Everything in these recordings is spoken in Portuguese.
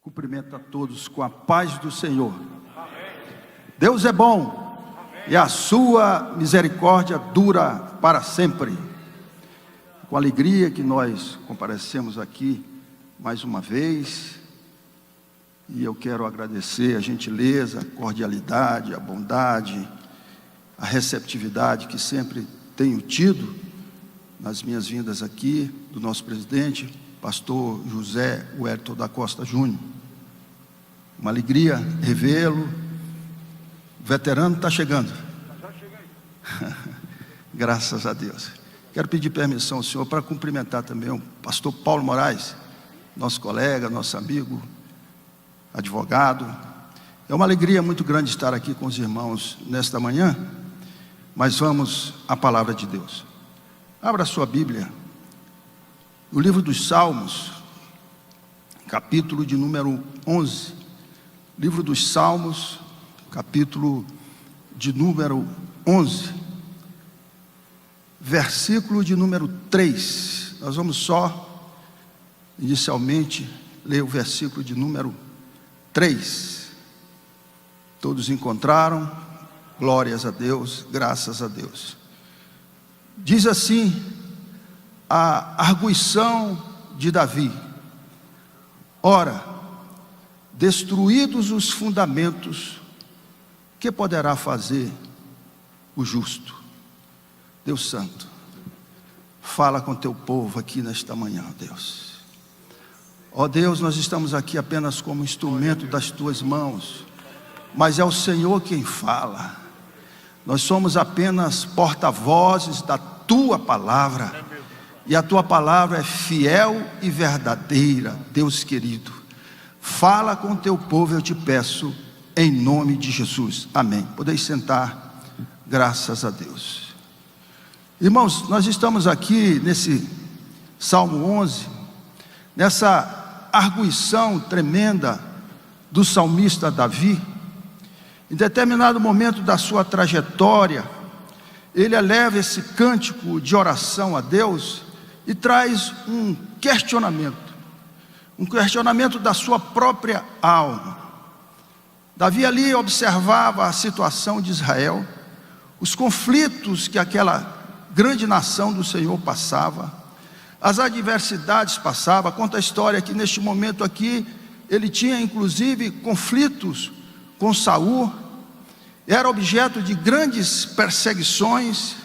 Cumprimento a todos com a paz do Senhor. Deus é bom e a sua misericórdia dura para sempre. Com alegria que nós comparecemos aqui mais uma vez, e eu quero agradecer a gentileza, a cordialidade, a bondade, a receptividade que sempre tenho tido nas minhas vindas aqui, do nosso presidente, pastor José Wellington da Costa Júnior. Uma alegria revê-lo. O veterano está chegando. Graças a Deus. Quero pedir permissão ao senhor para cumprimentar também o pastor Paulo Moraes, nosso colega, nosso amigo, advogado. É uma alegria muito grande estar aqui com os irmãos nesta manhã, mas vamos à palavra de Deus. Abra a sua Bíblia, no livro dos Salmos, capítulo de número 11. Livro dos Salmos, capítulo de número 11, versículo de número 3. Nós vamos só, inicialmente, ler o versículo de número 3. Todos encontraram? Glórias a Deus, graças a Deus. Diz assim a arguição de Davi: ora, destruídos os fundamentos, que poderá fazer o justo? Deus Santo, fala com teu povo aqui nesta manhã, Deus. Ó Deus, nós estamos aqui apenas como instrumento das tuas mãos, mas é o Senhor quem fala. Nós somos apenas porta-vozes da tua palavra, e a tua palavra é fiel e verdadeira. Deus querido, fala com o teu povo, eu te peço, em nome de Jesus, amém. Podeis sentar, graças a Deus. Irmãos, nós estamos aqui nesse Salmo 11, nessa arguição tremenda do salmista Davi. Em determinado momento da sua trajetória, ele eleva esse cântico de oração a Deus e traz um questionamento da sua própria alma. Davi ali observava a situação de Israel, os conflitos que aquela grande nação do Senhor passava, as adversidades passava. Conta a história que neste momento aqui, ele tinha inclusive conflitos com Saul, era objeto de grandes perseguições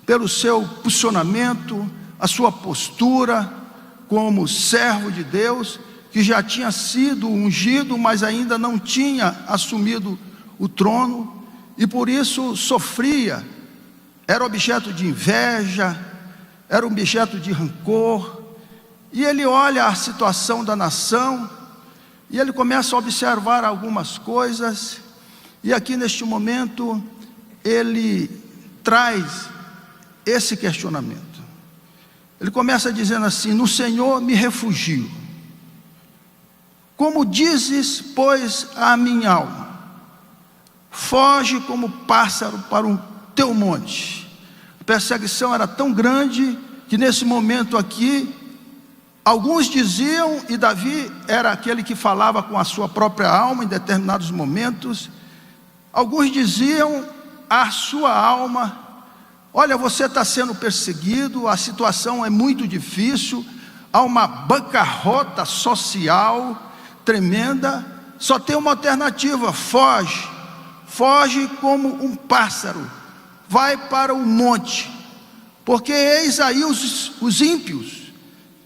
pelo seu posicionamento, a sua postura como servo de Deus, que já tinha sido ungido, mas ainda não tinha assumido o trono, e por isso sofria, era objeto de inveja, era objeto de rancor. E ele olha a situação da nação, e ele começa a observar algumas coisas, e aqui neste momento, ele traz esse questionamento. Ele começa dizendo assim: no Senhor me refugio. Como dizes, pois, a minha alma, foge como pássaro para o teu monte. A perseguição era tão grande que nesse momento aqui, alguns diziam, e Davi era aquele que falava com a sua própria alma em determinados momentos, alguns diziam à sua alma: olha, você está sendo perseguido, a situação é muito difícil, há uma bancarrota social tremenda, só tem uma alternativa: foge como um pássaro, vai para o monte, porque eis aí os ímpios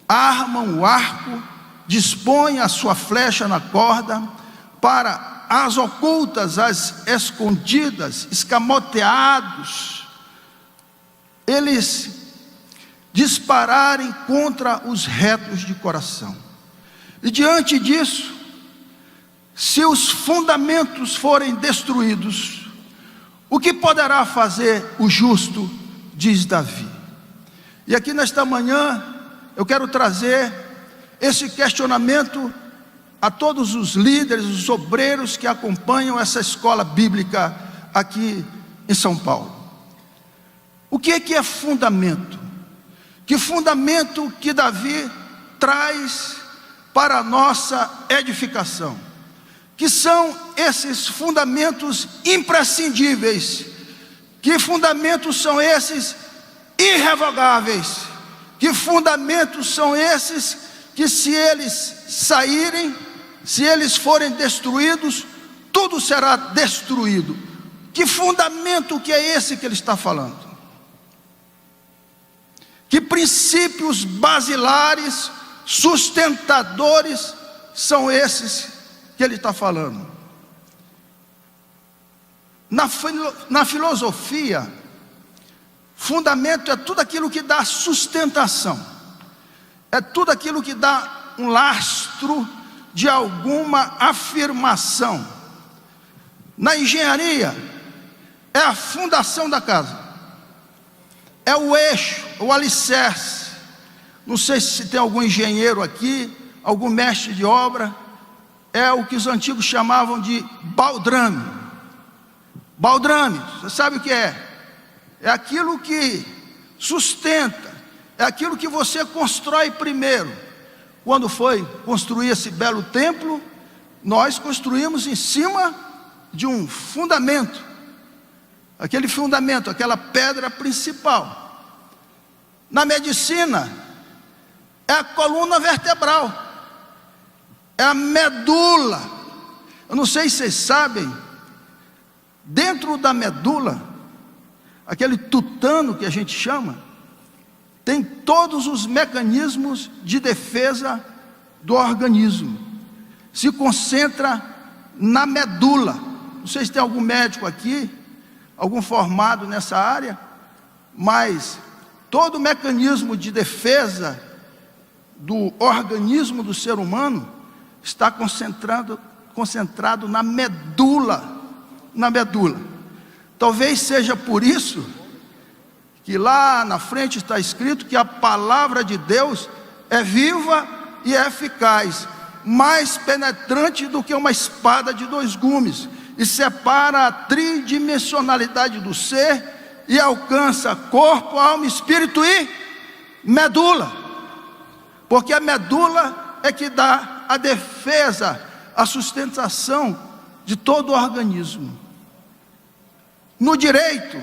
armam o arco, dispõem a sua flecha na corda, para as ocultas, as escondidas, escamoteados, eles dispararem contra os retos de coração. E diante disso, se os fundamentos forem destruídos, o que poderá fazer o justo? Diz Davi. E aqui nesta manhã, eu quero trazer esse questionamento a todos os líderes, os obreiros que acompanham essa escola bíblica aqui em São Paulo. O que é fundamento? Que fundamento que Davi traz para a nossa edificação. Que são esses fundamentos imprescindíveis? Que fundamentos são esses irrevogáveis? Que fundamentos são esses que, se eles saírem, se eles forem destruídos, tudo será destruído? Que fundamento que é esse que ele está falando? Que princípios basilares, sustentadores são esses que ele está falando? Na filosofia, fundamento é tudo aquilo que dá sustentação, é tudo aquilo que dá um lastro de alguma afirmação. Na engenharia, é a fundação da casa, é o eixo, o alicerce. Não sei se tem algum engenheiro aqui, algum mestre de obra. É o que os antigos chamavam de baldrame. Baldrame, você sabe o que é? É aquilo que sustenta, é aquilo que você constrói primeiro. Quando foi construir esse belo templo, nós construímos em cima de um fundamento. Aquele fundamento, aquela pedra principal. Na medicina, é a coluna vertebral, é a medula. Eu não sei se vocês sabem, dentro da medula, aquele tutano que a gente chama, tem todos os mecanismos de defesa do organismo. Se concentra na medula. Não sei se tem algum médico aqui, algum formado nessa área, mas todo o mecanismo de defesa do organismo do ser humano está concentrado na medula. Na medula. Talvez seja por isso que lá na frente está escrito que a palavra de Deus é viva e é eficaz, mais penetrante do que uma espada de dois gumes, e separa a tridimensionalidade do ser e alcança corpo, alma, espírito e medula, porque a medula é que dá a defesa, a sustentação de todo o organismo. No direito,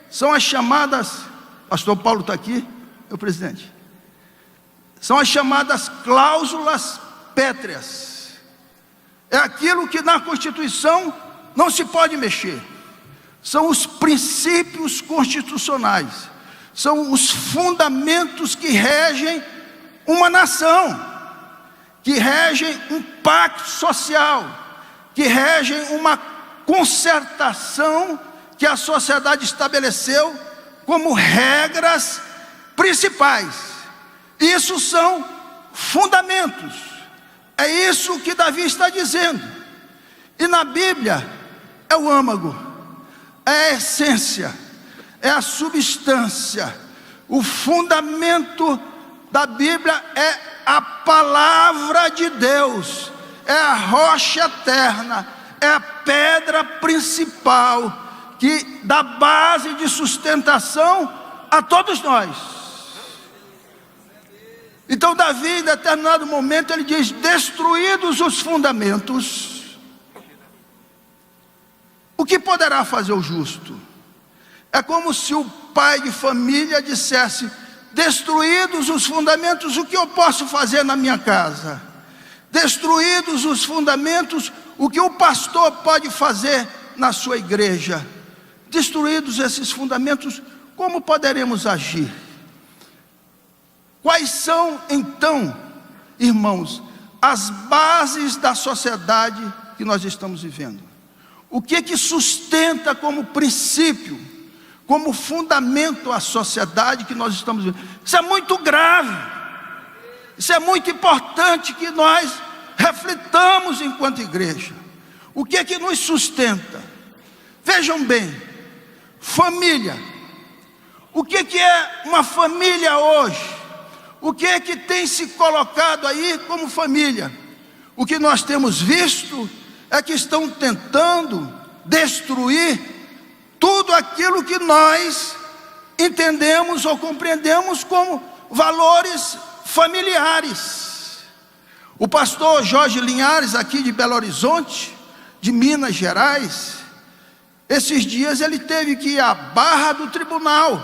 são as chamadas, pastor Paulo está aqui, meu presidente, são as chamadas cláusulas pétreas. É aquilo que na Constituição não se pode mexer. São os princípios constitucionais, são os fundamentos que regem uma nação, que regem um pacto social, que regem uma concertação que a sociedade estabeleceu como regras principais. Isso são fundamentos. É isso que Davi está dizendo. E na Bíblia é o âmago, é a essência, é a substância. O fundamento da Bíblia é a palavra de Deus, é a rocha eterna, é a pedra principal que dá base de sustentação a todos nós. Então Davi, em determinado momento, ele diz: destruídos os fundamentos, o que poderá fazer o justo? É como se o pai de família dissesse: destruídos os fundamentos, o que eu posso fazer na minha casa? Destruídos os fundamentos, o que o pastor pode fazer na sua igreja? Destruídos esses fundamentos, como poderemos agir? Quais são então, irmãos, as bases da sociedade que nós estamos vivendo? O que sustenta como princípio, como fundamento a sociedade que nós estamos vivendo? Isso é muito grave, isso é muito importante que nós reflitamos enquanto igreja. O que nos sustenta? Vejam bem, família. O que é uma família hoje? O que tem se colocado aí como família? O que nós temos visto é que estão tentando destruir tudo aquilo que nós entendemos ou compreendemos como valores familiares. O pastor Jorge Linhares, aqui de Belo Horizonte, de Minas Gerais, esses dias ele teve que ir à barra do tribunal,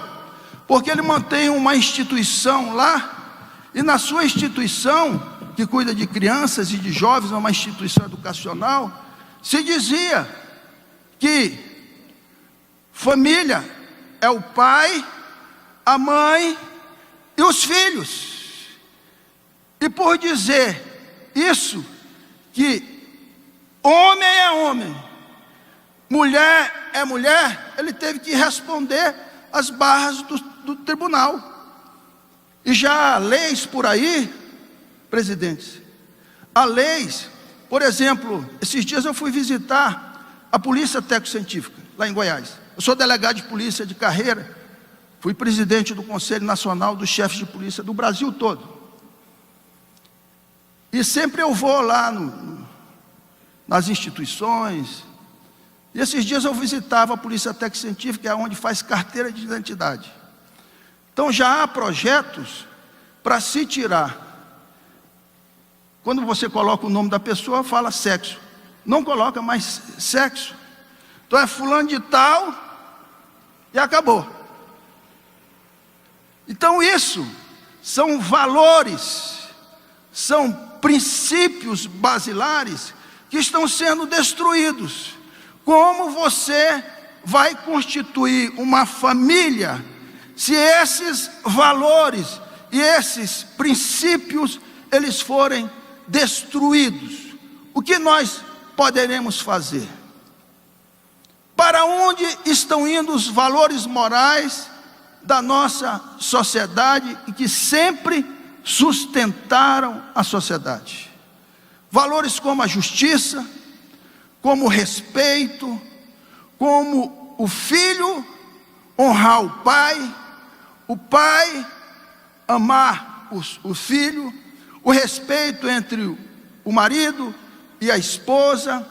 porque ele mantém uma instituição lá, e na sua instituição, que cuida de crianças e de jovens, uma instituição educacional, se dizia que família é o pai, a mãe e os filhos. E por dizer isso, que homem é homem, mulher é mulher, ele teve que responder às barras do tribunal. E já há leis por aí, presidentes, há leis, por exemplo, esses dias eu fui visitar a Polícia Técnico-Científica, lá em Goiás. Eu sou delegado de polícia de carreira, fui presidente do Conselho Nacional dos Chefes de Polícia do Brasil todo. E sempre eu vou lá nas instituições. E esses dias eu visitava a Polícia Técnico-Científica, onde faz carteira de identidade. Então já há projetos para se tirar. Quando você coloca o nome da pessoa, fala sexo. Não coloca mais sexo. Então é fulano de tal e acabou. Então isso são valores, são princípios basilares que estão sendo destruídos. Como você vai constituir uma família se esses valores e esses princípios eles forem destruídos? O que nós poderemos fazer? Para onde estão indo os valores morais da nossa sociedade e que sempre sustentaram a sociedade? Valores como a justiça, como o respeito, como o filho honrar o pai amar o filho, o respeito entre o marido e a esposa,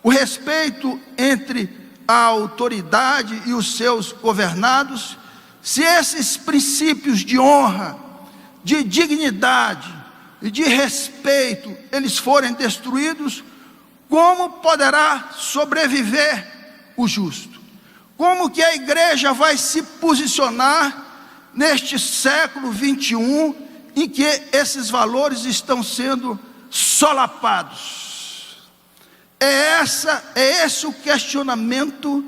o respeito entre a autoridade e os seus governados. Se esses princípios de honra, de dignidade e de respeito, eles forem destruídos, como poderá sobreviver o justo? Como que a igreja vai se posicionar neste século 21, em que esses valores estão sendo solapados? É esse o questionamento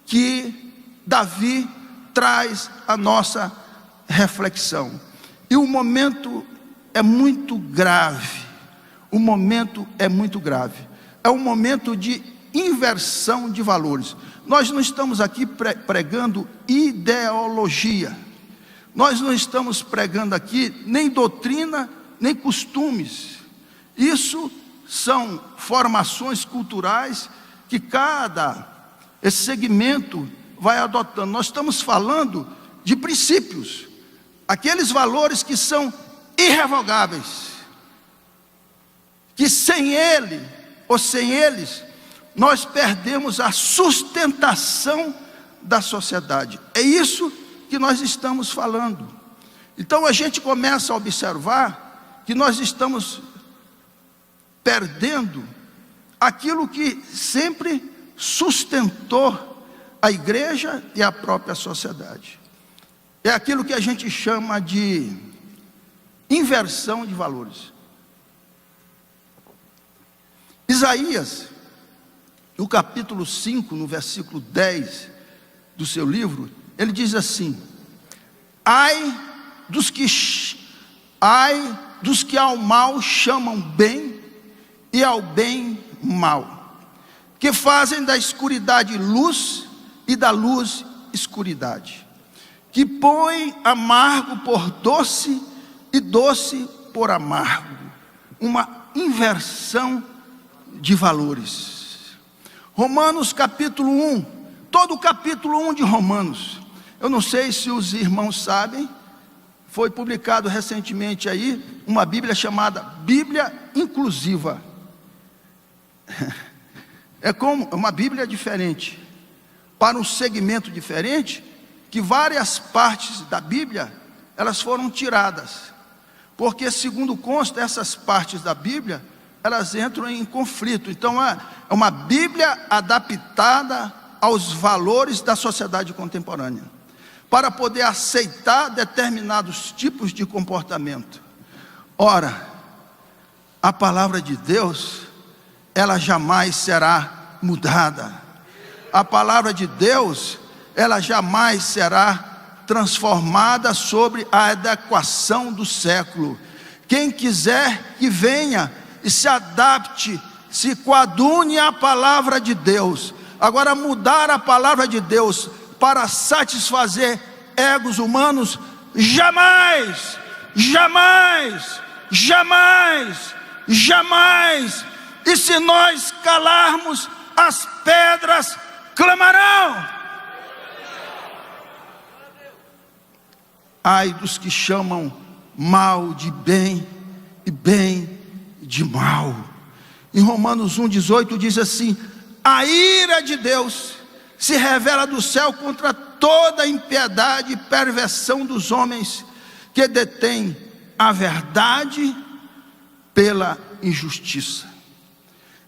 que Davi traz à nossa reflexão. E o momento é muito grave. O momento é muito grave. É um momento de inversão de valores. Nós não estamos aqui pregando ideologia. Nós não estamos pregando aqui nem doutrina, nem costumes. Isso são formações culturais que esse segmento vai adotando. Nós estamos falando de princípios, aqueles valores que são irrevogáveis, que sem ele ou sem eles nós perdemos a sustentação da sociedade. É isso que nós estamos falando. Então a gente começa a observar que nós estamos perdendo aquilo que sempre sustentou a igreja e a própria sociedade. É aquilo que a gente chama de inversão de valores. Isaías, no capítulo 5, no versículo 10 do seu livro, ele diz assim: ai dos que ao mal chamam bem e ao bem mal, que fazem da escuridade luz e da luz escuridade, que põem amargo por doce e doce por amargo. Uma inversão de valores. Romanos capítulo 1, todo o capítulo 1 de Romanos, eu não sei se os irmãos sabem, foi publicado recentemente aí uma Bíblia chamada Bíblia Inclusiva. É como uma Bíblia diferente, para um segmento diferente, que várias partes da Bíblia, elas foram tiradas. porque segundo consta, essas partes da Bíblia, elas entram em conflito. Então é uma Bíblia adaptada aos valores da sociedade contemporânea, para poder aceitar determinados tipos de comportamento. Ora, a palavra de Deus, ela jamais será mudada. A palavra de Deus, ela jamais será transformada sobre a adequação do século. Quem quiser que venha e se adapte, se coadune à palavra de Deus. Agora, mudar a palavra de Deus para satisfazer egos humanos, jamais, jamais, jamais, jamais. E se nós calarmos, as pedras clamarão. Ai dos que chamam mal de bem e bem de mal. Em Romanos 1,18 diz assim: a ira de Deus se revela do céu contra toda a impiedade e perversão dos homens que detêm a verdade pela injustiça.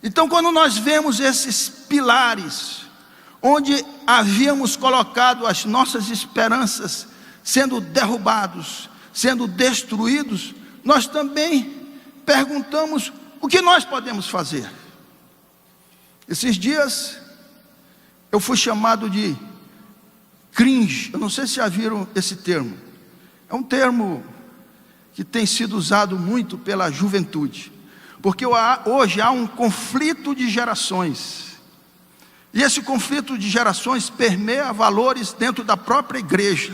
Então, quando nós vemos esses pilares, onde havíamos colocado as nossas esperanças, sendo derrubados, sendo destruídos, nós também perguntamos: o que nós podemos fazer? Esses dias eu fui chamado de cringe. Eu não sei se já viram esse termo. É um termo que tem sido usado muito pela juventude, porque hoje há um conflito de gerações, e esse conflito de gerações permeia valores dentro da própria igreja.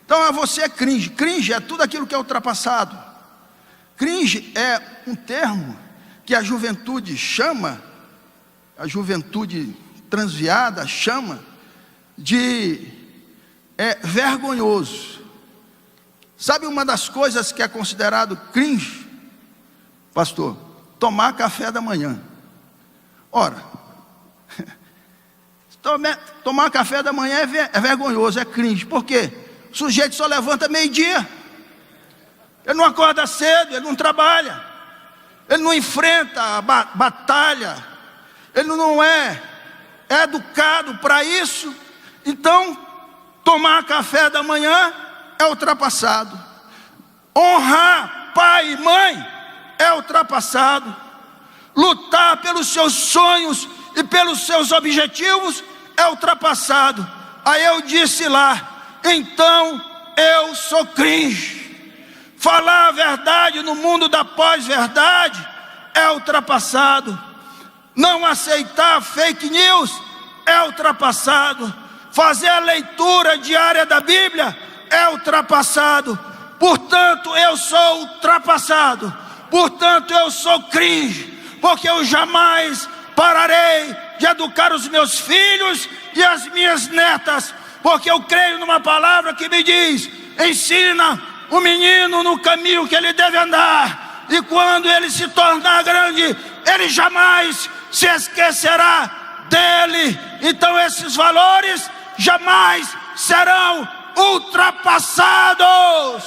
Então você é cringe. Cringe é tudo aquilo que é ultrapassado. Cringe é um termo que a juventude chama, a juventude transviada chama de vergonhoso. Sabe uma das coisas que é considerado cringe, pastor? Tomar café da manhã. Ora, tomar café da manhã é vergonhoso, é cringe. Por quê? O sujeito só levanta meio-dia, ele não acorda cedo, ele não trabalha, ele não enfrenta a batalha, ele não é educado para isso. Então, tomar café da manhã é ultrapassado. Honrar pai e mãe é ultrapassado. Lutar pelos seus sonhos e pelos seus objetivos é ultrapassado. Aí eu disse lá: então eu sou cringe. Falar a verdade no mundo da pós-verdade é ultrapassado. Não aceitar fake news é ultrapassado. Fazer a leitura diária da Bíblia é ultrapassado. Portanto, eu sou ultrapassado. Portanto, eu sou cringe, porque eu jamais pararei de educar os meus filhos e as minhas netas, porque eu creio numa palavra que me diz: ensina o menino no caminho que ele deve andar, e quando ele se tornar grande, ele jamais se esquecerá dele. Então esses valores jamais serão ultrapassados.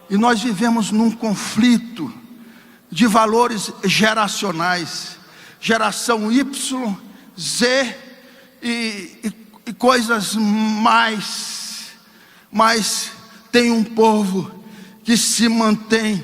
E nós vivemos num conflito de valores geracionais, geração Y, Z e coisas mais. Mas tem um povo que se mantém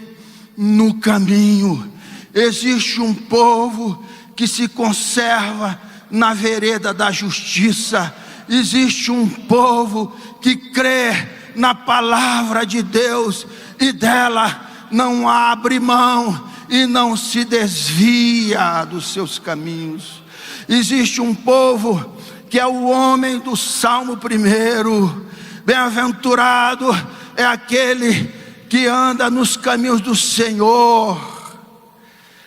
no caminho. Existe um povo que se conserva na vereda da justiça. Existe um povo que crê na palavra de Deus e dela não abre mão e não se desvia dos seus caminhos. Existe um povo que é o homem do Salmo 1. Bem-aventurado é aquele que anda nos caminhos do Senhor.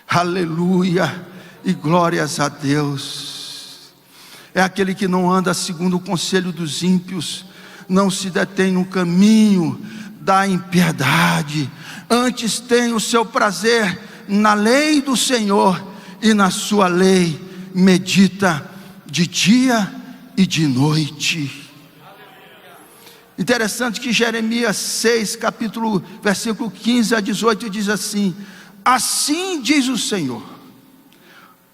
Aleluia e glórias a Deus. É aquele que não anda segundo o conselho dos ímpios, não se detém no caminho da impiedade, antes tem o seu prazer na lei do Senhor, e na sua lei medita de dia e de noite. Interessante que Jeremias 6, versículo 15 a 18 diz assim: assim diz o Senhor: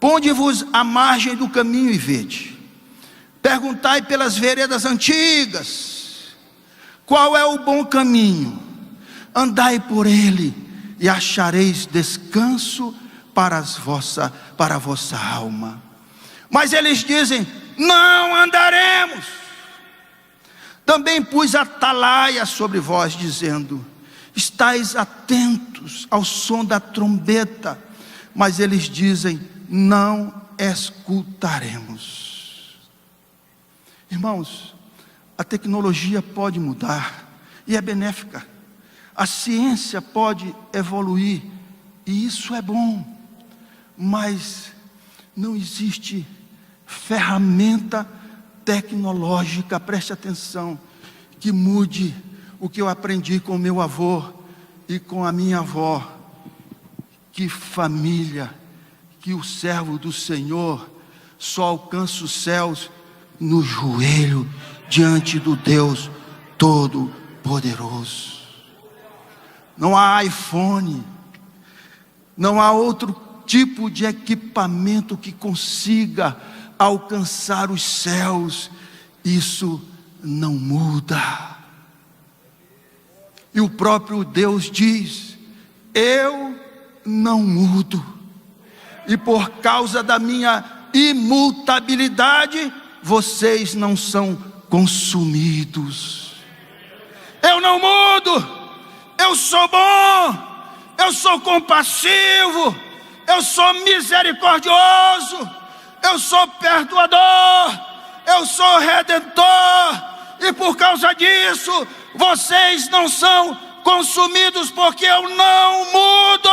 ponde-vos à margem do caminho e vede, perguntai pelas veredas antigas, qual é o bom caminho, andai por ele, e achareis descanso para a vossa alma. Mas eles dizem: não andaremos. Também pus atalaia sobre vós, dizendo: estais atentos ao som da trombeta. Mas eles dizem: não escutaremos. Irmãos, a tecnologia pode mudar e é benéfica. A ciência pode evoluir e isso é bom. Mas não existe ferramenta tecnológica, preste atenção, que mude o que eu aprendi com meu avô e com a minha avó, que família, que o servo do Senhor só alcança os céus no joelho, diante do Deus Todo-Poderoso. Não há iPhone, não há outro tipo de equipamento que consiga alcançar os céus. Isso não muda. E o próprio Deus diz: eu não mudo, e por causa da minha imutabilidade, vocês não são consumidos. Eu não mudo, eu sou bom, eu sou compassivo, eu sou misericordioso, eu sou perdoador, eu sou redentor, e por causa disso, vocês não são consumidos, porque eu não mudo,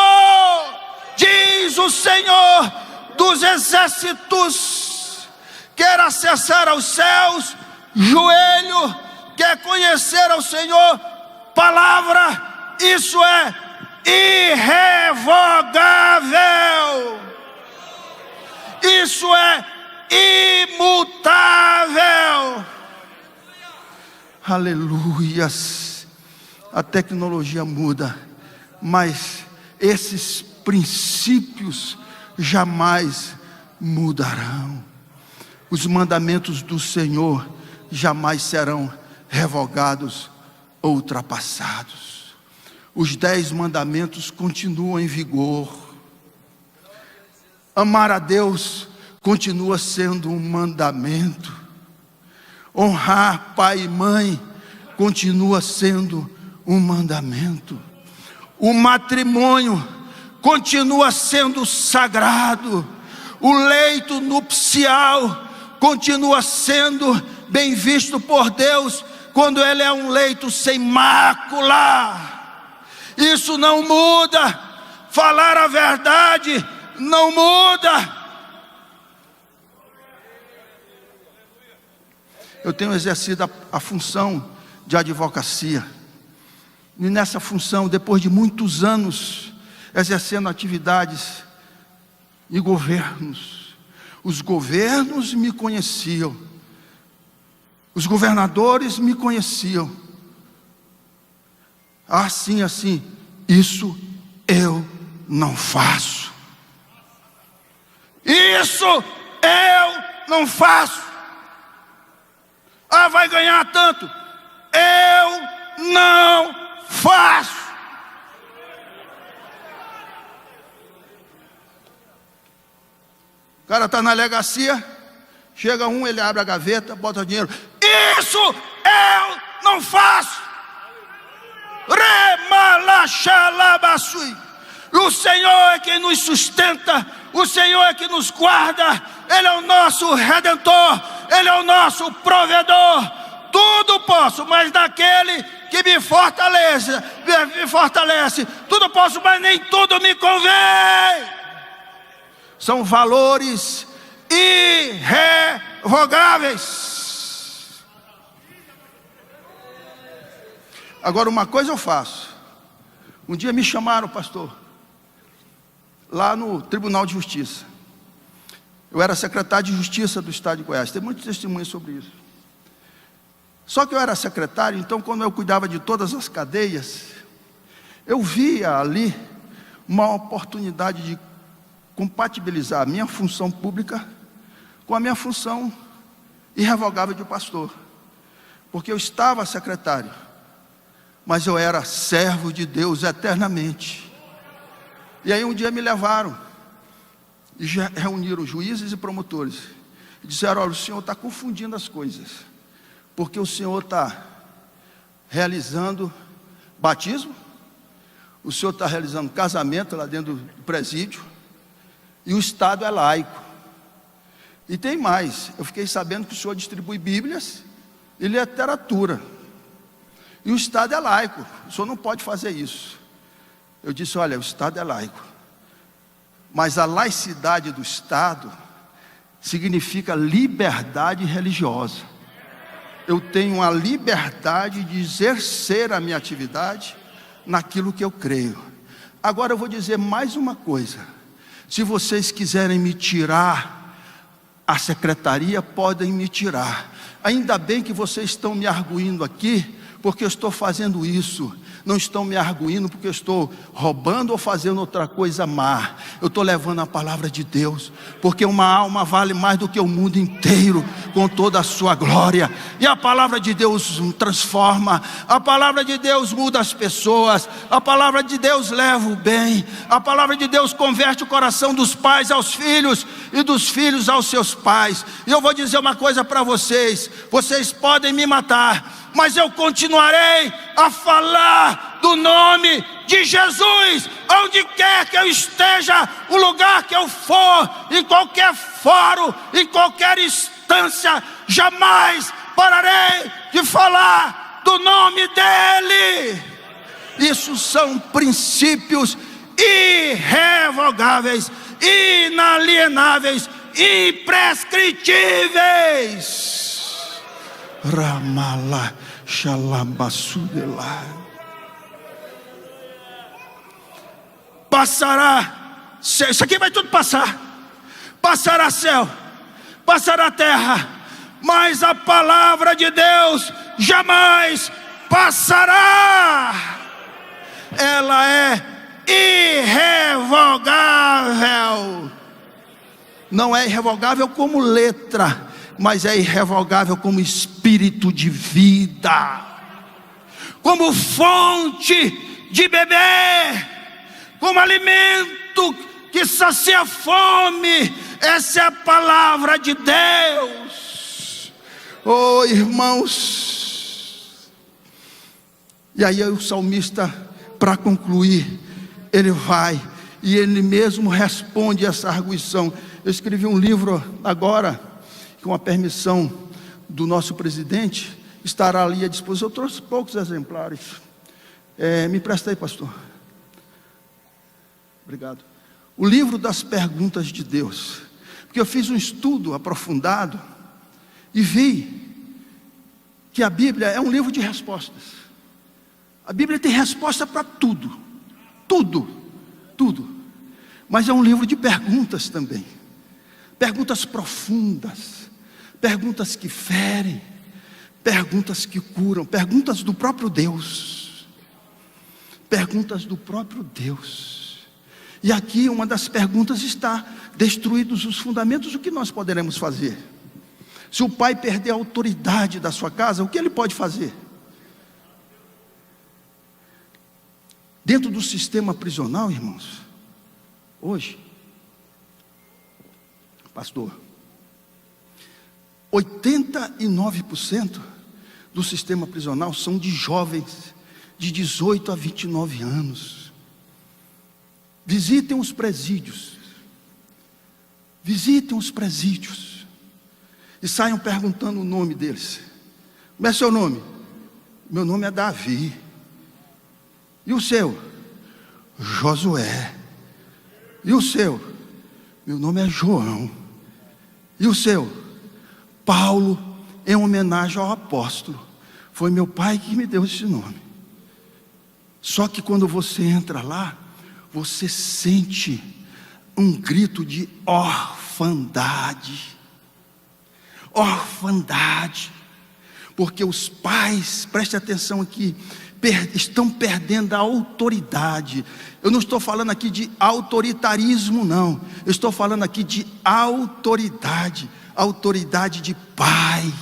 diz o Senhor dos exércitos. Quer acessar aos céus, joelho, quer conhecer ao Senhor, palavra, isso é irrevogável. Isso é imutável. Aleluias. A tecnologia muda, mas esses princípios jamais mudarão. Os mandamentos do Senhor jamais serão revogados ou ultrapassados. Os 10 mandamentos continuam em vigor. Amar a Deus continua sendo um mandamento. Honrar pai e mãe continua sendo um mandamento. O matrimônio continua sendo sagrado. O leito nupcial continua sendo bem visto por Deus, quando ele é um leito sem mácula. Isso não muda. Falar a verdade não muda. Eu tenho exercido a função de advocacia, e nessa função, depois de muitos anos exercendo atividades em governos, os governos me conheciam, os governadores me conheciam. Assim, isso eu não faço. Isso eu não faço. Ah, vai ganhar tanto. Eu não faço. O cara está na delegacia, chega um, ele abre a gaveta, bota o dinheiro. Isso eu não faço. Remalachalabasui. O Senhor é quem nos sustenta, o Senhor é que nos guarda, Ele é o nosso Redentor, Ele é o nosso provedor. Tudo posso, mas daquele que me fortalece. Tudo posso, mas nem tudo me convém. São valores irrevogáveis. Agora, uma coisa eu faço. Um dia me chamaram, pastor, lá no Tribunal de Justiça. Eu era secretário de Justiça do Estado de Goiás. Tem muitos testemunhos sobre isso. Só que eu era secretário, então quando eu cuidava de todas as cadeias, eu via ali uma oportunidade de compatibilizar a minha função pública com a minha função irrevogável de pastor. Porque eu estava secretário, mas eu era servo de Deus eternamente. E aí um dia me levaram e reuniram juízes e promotores e disseram: olha, o senhor está confundindo as coisas, porque o senhor está realizando batismo, o senhor está realizando casamento lá dentro do presídio, e o Estado é laico. E tem mais, eu fiquei sabendo que o senhor distribui Bíblias e literatura, e o Estado é laico, o senhor não pode fazer isso. Eu disse: olha, o Estado é laico, mas a laicidade do Estado significa liberdade religiosa. Eu tenho a liberdade de exercer a minha atividade naquilo que eu creio. Agora eu vou dizer mais uma coisa: se vocês quiserem me tirar a secretaria, podem me tirar. Ainda bem que vocês estão me arguindo aqui, porque eu estou fazendo isso. Não estão me arguindo porque eu estou roubando ou fazendo outra coisa má. Eu estou levando a palavra de Deus, porque uma alma vale mais do que o mundo inteiro, com toda a sua glória. E a palavra de Deus transforma, a palavra de Deus muda as pessoas, a palavra de Deus leva o bem, a palavra de Deus converte o coração dos pais aos filhos e dos filhos aos seus pais. E eu vou dizer uma coisa para vocês: vocês podem me matar, mas eu continuarei a falar do nome de Jesus, onde quer que eu esteja, o lugar que eu for, em qualquer fórum, em qualquer instância, jamais pararei de falar do nome dEle. Isso são princípios irrevogáveis, inalienáveis, imprescritíveis. Ramallah Shalabasudela. Passará céu, isso aqui vai tudo passar. Passará céu, passará terra, mas a palavra de Deus jamais passará. Ela é irrevogável. Não é irrevogável como letra, mas é irrevogável como espírito de vida, como fonte de beber, como alimento que sacia a fome. Essa é a palavra de Deus. Oh, irmãos. E aí o salmista, para concluir, ele vai e ele mesmo responde essa arguição. Eu escrevi um livro agora, com a permissão do nosso presidente, estará ali à disposição. Eu trouxe poucos exemplares. Me empresta aí, pastor. Obrigado. O livro das perguntas de Deus, porque eu fiz um estudo aprofundado e vi que a Bíblia é um livro de respostas. A Bíblia tem resposta para tudo, tudo, tudo. Mas é um livro de perguntas também, perguntas profundas, perguntas que ferem, perguntas que curam, perguntas do próprio Deus, perguntas do próprio Deus. E aqui uma das perguntas está: destruídos os fundamentos, o que nós poderemos fazer? Se o pai perder a autoridade da sua casa, o que ele pode fazer? Dentro do sistema prisional, irmãos, hoje, pastor, 89% do sistema prisional são de jovens de 18 a 29 anos. Visitem os presídios, visitem os presídios e saiam perguntando o nome deles. Como é seu nome? Meu nome é Davi. E o seu? Josué. E o seu? Meu nome é João. E o seu? Paulo, em homenagem ao apóstolo. Foi meu pai que me deu esse nome. Só que quando você entra lá, você sente um grito de orfandade. Orfandade. porque os pais, preste atenção aqui, estão perdendo a autoridade. Eu não estou falando aqui de autoritarismo, não. Eu estou falando aqui de autoridade, autoridade de pai.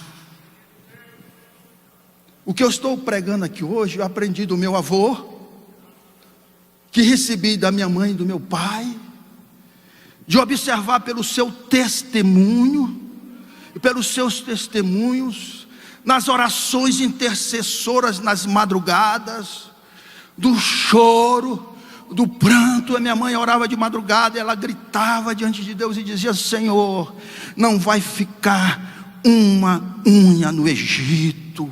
O que eu estou pregando aqui hoje, eu aprendi do meu avô, que recebi da minha mãe e do meu pai, de observar pelo seu testemunho, e pelos seus testemunhos, nas orações intercessoras nas madrugadas, do choro, do pranto. A minha mãe orava de madrugada e ela gritava diante de Deus e dizia: Senhor, não vai ficar uma unha no Egito,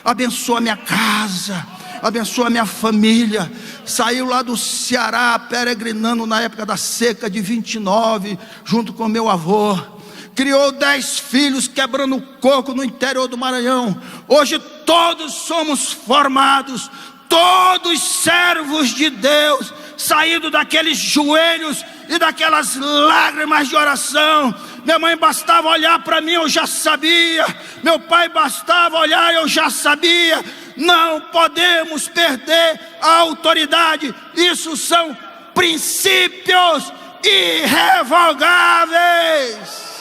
abençoa minha casa, abençoa minha família. Saiu lá do Ceará, peregrinando na época da seca de 29, junto com meu avô. Criou 10 filhos, quebrando coco no interior do Maranhão. Hoje todos somos formados, todos servos de Deus, saído daqueles joelhos e daquelas lágrimas de oração. Minha mãe bastava olhar para mim, eu já sabia. Meu pai bastava olhar, eu já sabia. Não podemos perder a autoridade. Isso são princípios irrevogáveis.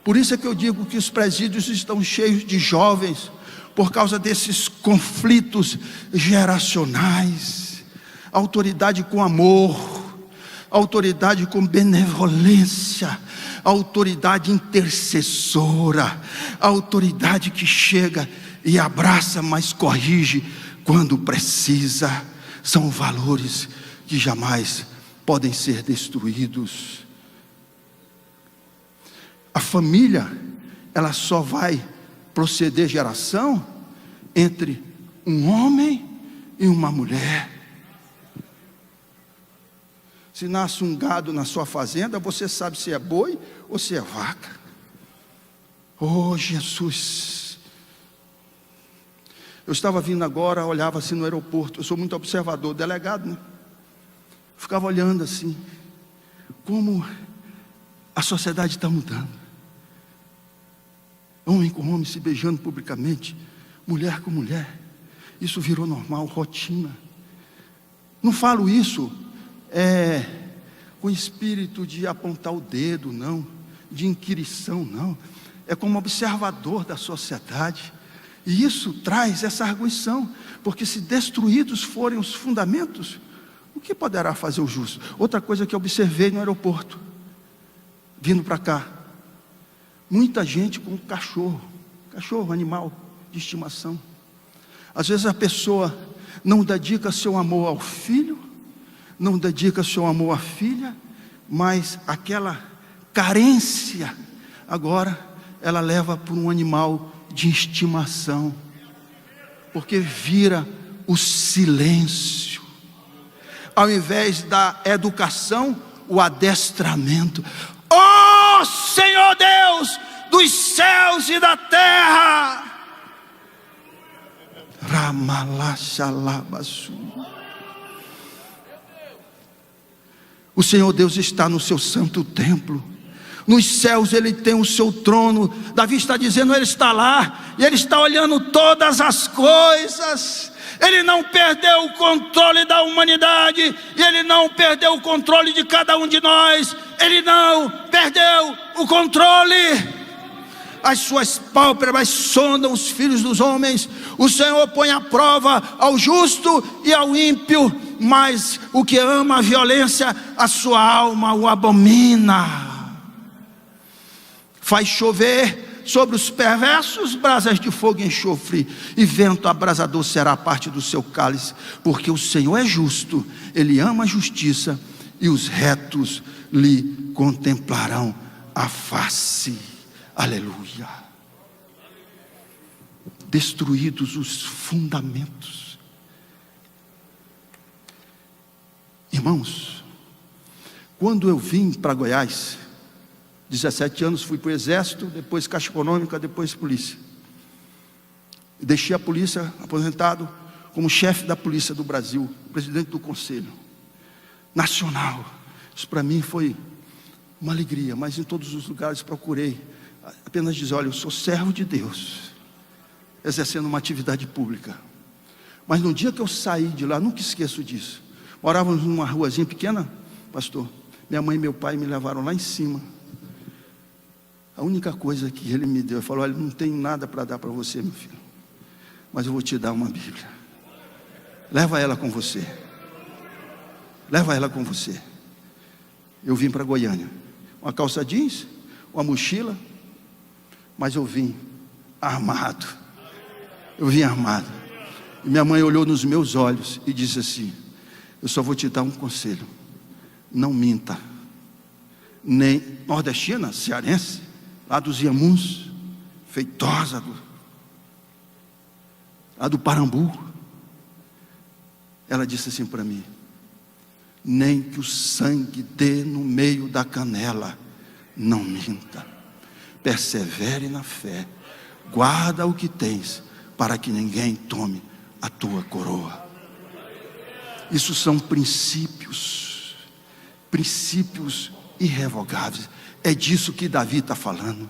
Por isso é que eu digo que os presídios estão cheios de jovens, por causa desses conflitos geracionais. Autoridade com amor, autoridade com benevolência, autoridade intercessora, autoridade que chega e abraça, mas corrige quando precisa. São valores que jamais podem ser destruídos. A família, ela só vai proceder geração entre um homem e uma mulher. Se nasce um gado na sua fazenda, você sabe se é boi ou se é vaca. Oh, Jesus! Eu estava vindo agora, olhava assim no aeroporto. Eu sou muito observador, delegado, né? Ficava olhando assim, como a sociedade está mudando. Homem com homem se beijando publicamente, mulher com mulher. Isso virou normal, rotina. Não falo isso com espírito de apontar o dedo, não, de inquirição, não. É como observador da sociedade. E isso traz essa arguição, porque se destruídos forem os fundamentos, o que poderá fazer o justo? Outra coisa que eu observei no aeroporto, vindo para cá, muita gente com cachorro, animal de estimação. Às vezes a pessoa não dedica seu amor ao filho, não dedica seu amor à filha, mas aquela carência, agora ela leva por um animal de estimação, porque vira o silêncio, ao invés da educação, o adestramento. Oh Senhor Deus dos céus e da terra, Ramalachalabasu. O Senhor Deus está no seu santo templo. Nos céus Ele tem o seu trono. Davi está dizendo, Ele está lá, e Ele está olhando todas as coisas. Ele não perdeu o controle da humanidade, e Ele não perdeu o controle de cada um de nós. Ele não perdeu o controle. As suas pálpebras sondam os filhos dos homens. O Senhor põe à prova ao justo e ao ímpio, mas o que ama a violência, a sua alma o abomina. Faz chover sobre os perversos brasas de fogo e enxofre, e vento abrasador será parte do seu cálice, porque o Senhor é justo, Ele ama a justiça, e os retos lhe contemplarão a face. Aleluia. Destruídos os fundamentos. Irmãos, quando eu vim para Goiás, 17 anos, fui para o exército, depois Caixa Econômica, depois polícia. Deixei a polícia, aposentado, como chefe da polícia do Brasil, presidente do conselho nacional. Isso para mim foi uma alegria, mas em todos os lugares procurei apenas dizer: olha, eu sou servo de Deus, exercendo uma atividade pública. Mas no dia que eu saí de lá, nunca esqueço disso. Morávamos numa ruazinha pequena, pastor. Minha mãe e meu pai me levaram lá em cima. A única coisa que ele me deu, ele falou: olha, não tenho nada para dar para você, meu filho, mas eu vou te dar uma Bíblia. Leva ela com você. Leva ela com você. Eu vim para Goiânia, uma calça jeans, uma mochila, mas eu vim armado. Eu vim armado. E minha mãe olhou nos meus olhos e disse assim: eu só vou te dar um conselho, não minta. Nem nordestina, cearense, lá dos Iamuns, Feitosa, lá do Parambu. Ela disse assim para mim: nem que o sangue dê no meio da canela, não minta. Persevere na fé, guarda o que tens, para que ninguém tome a tua coroa. Isso são princípios irrevogáveis. É disso que Davi está falando.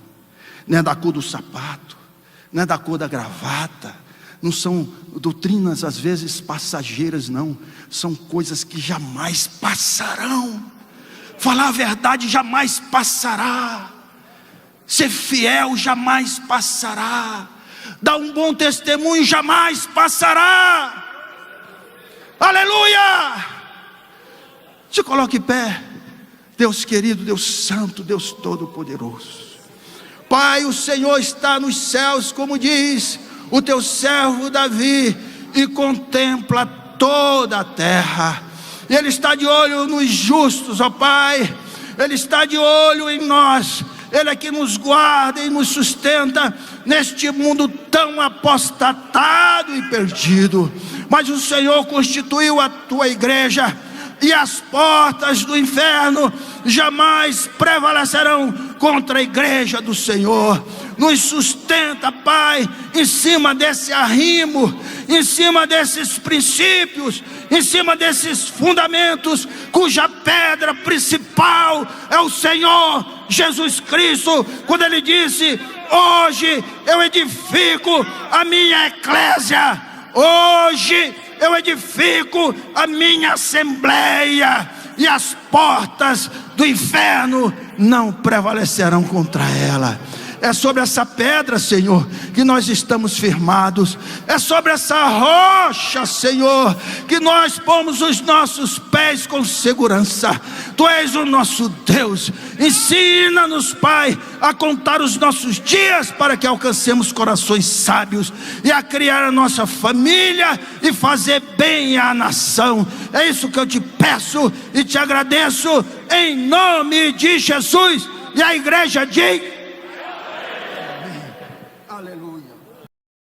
Não é da cor do sapato, não é da cor da gravata, não são doutrinas às vezes passageiras, não. São coisas que jamais passarão. Falar a verdade jamais passará. Ser fiel jamais passará. Dar um bom testemunho jamais passará. Aleluia! Se coloque em pé. Deus querido, Deus santo, Deus todo-poderoso. Pai, o Senhor está nos céus, como diz o teu servo Davi, e contempla toda a terra. E Ele está de olho nos justos, ó Pai. Ele está de olho em nós. Ele é que nos guarda e nos sustenta neste mundo tão apostatado e perdido. Mas o Senhor constituiu a tua igreja, e as portas do inferno jamais prevalecerão contra a igreja do Senhor. Nos sustenta, Pai, em cima desse arrimo, em cima desses princípios, em cima desses fundamentos, cuja pedra principal é o Senhor Jesus Cristo. Quando Ele disse: hoje eu edifico a minha eclésia, hoje eu edifico a minha assembleia, e as portas do inferno não prevalecerão contra ela. É sobre essa pedra, Senhor, que nós estamos firmados. É sobre essa rocha, Senhor, que nós pomos os nossos pés com segurança. Tu és o nosso Deus. Ensina-nos, Pai, a contar os nossos dias, para que alcancemos corações sábios, e a criar a nossa família e fazer bem à nação. É isso que eu te peço e te agradeço, em nome de Jesus. E a igreja diz: